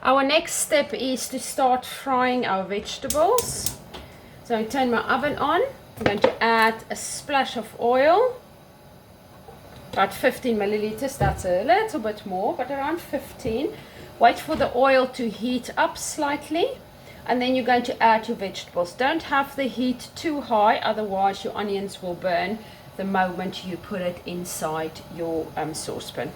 Our next step is to start frying our vegetables. So I turn my oven on. I'm going to add a splash of oil, about 15 milliliters. That's a little bit more, but around 15. Wait for the oil to heat up slightly, and then you're going to add your vegetables. Don't have the heat too high, otherwise your onions will burn the moment you put it inside your saucepan.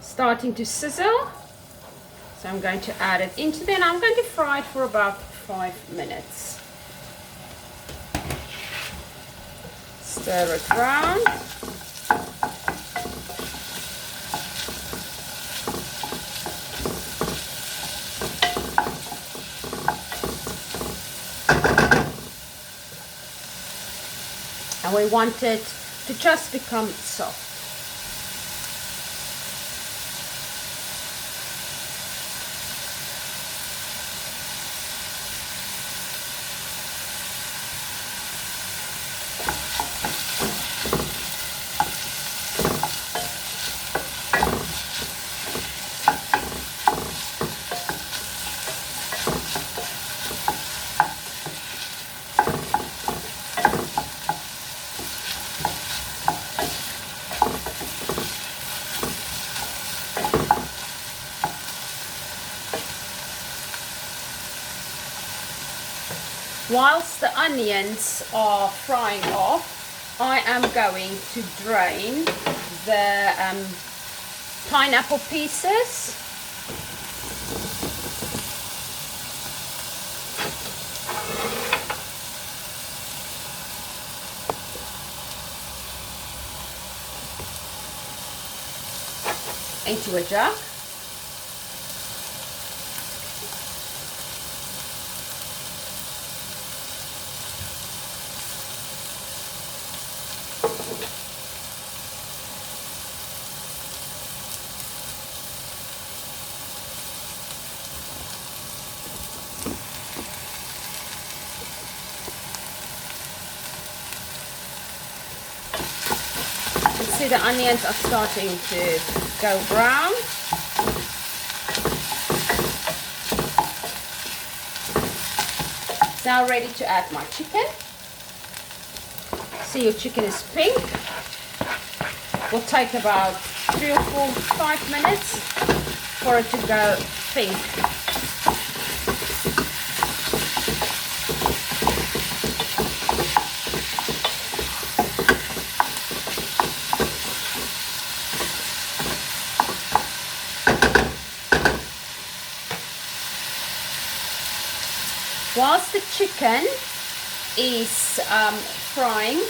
Starting to sizzle, so I'm going to add it into there, and I'm going to fry it for about 5 minutes. Stir it around. And we want it to just become soft. Whilst the onions are frying off, I am going to drain the pineapple pieces. Into a jug. See, the onions are starting to go brown. It's now ready to add my chicken. See, your chicken is pink. Will take about 3 or 4, 5 minutes for it to go pink. Whilst the chicken is frying,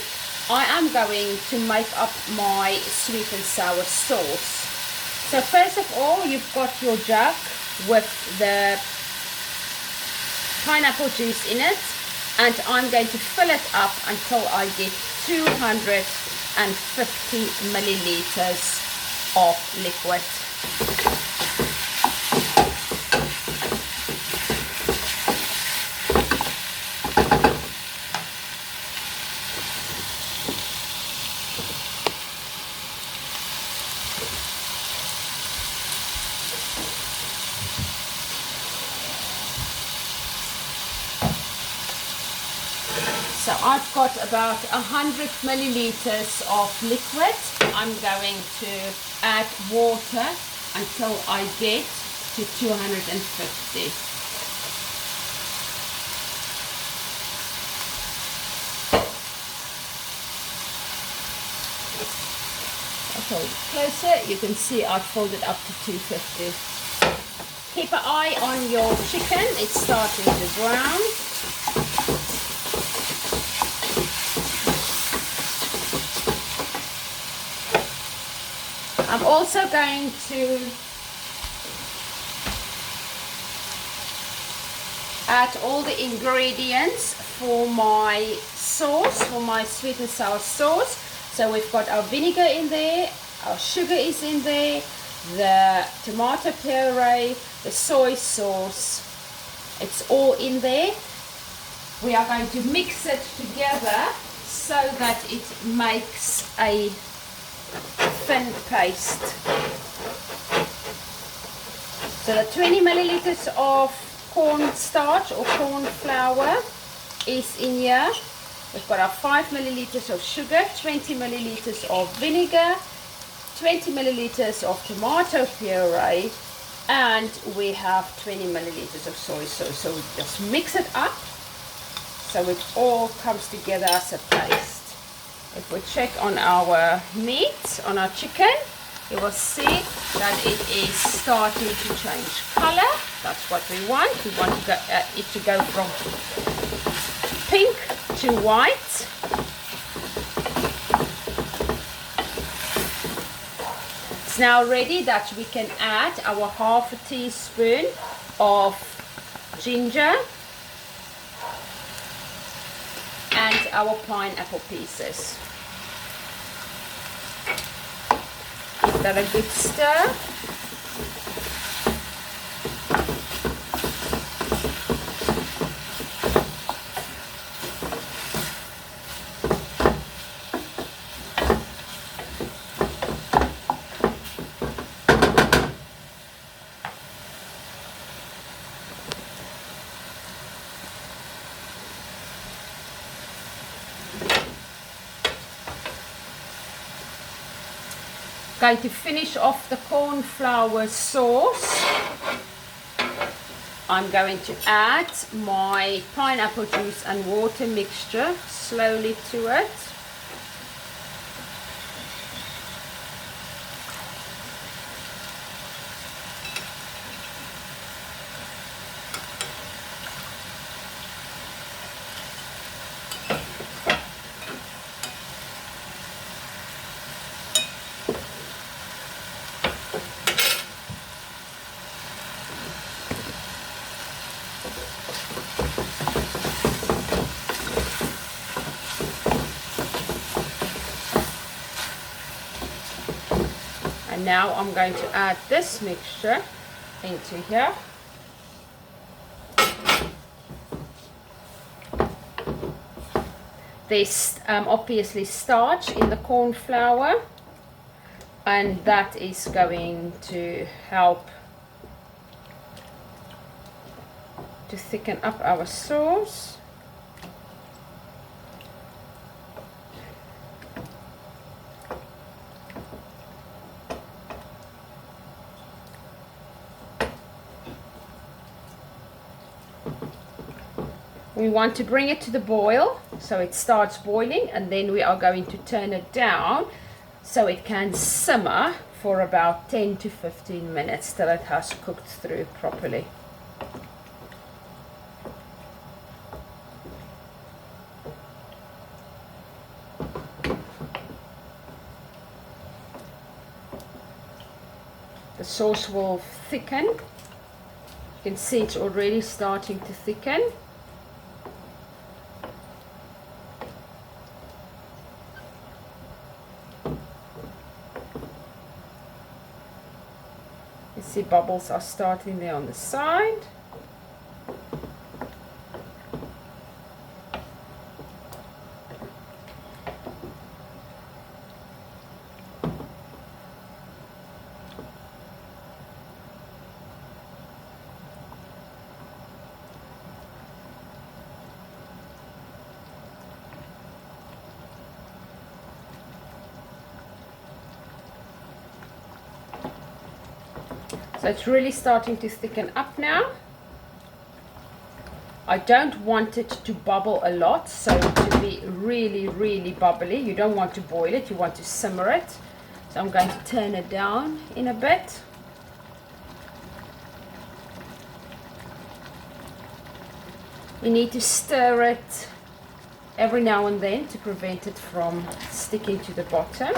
I am going to make up my sweet and sour sauce. So first of all, you've got your jug with the pineapple juice in it, and I'm going to fill it up until I get 250 milliliters of liquid. So I've got about 100 milliliters of liquid. I'm going to add water until I get to 250. Okay, closer, you can see I've filled it up to 250. Keep an eye on your chicken, it's starting to brown. I'm also going to add all the ingredients for my sauce, for my sweet and sour sauce. So we've got our vinegar in there, our sugar is in there, the tomato puree, the soy sauce, it's all in there. we are going to mix it together so that it makes a thin paste. So the 20 milliliters of cornstarch or corn flour is in here. We've got our 5 milliliters of sugar, 20 milliliters of vinegar, 20 milliliters of tomato puree, and we have 20 milliliters of soy sauce. So we just mix it up so it all comes together as a paste. If we check on our meat, on our chicken, you will see that it is starting to change color. That's what we want. We want it to go from pink to white. It's now ready that we can add our half a teaspoon of ginger and our pineapple pieces. Give that a good stir. Going to finish off the corn flour sauce. I'm going to add my pineapple juice and water mixture slowly to it. And now I'm going to add this mixture into here. There's obviously starch in the corn flour, and that is going to help to thicken up our sauce. We want to bring it to the boil so it starts boiling, and then we are going to turn it down so it can simmer for about 10 to 15 minutes till it has cooked through properly. The sauce will thicken. You can see it's already starting to thicken. You see bubbles are starting there on the side. So it's really starting to thicken up now. I don't want it to bubble a lot, so to be really, really bubbly. You don't want to boil it, you want to simmer it. So I'm going to turn it down in a bit. You need to stir it every now and then to prevent it from sticking to the bottom.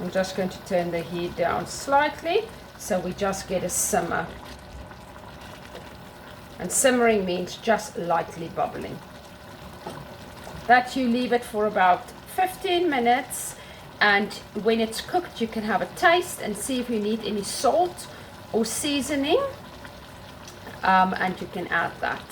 I'm just going to turn the heat down slightly so we just get a simmer. And simmering means just lightly bubbling. That you leave it for about 15 minutes, and when it's cooked you can have a taste and see if you need any salt or seasoning, and you can add that.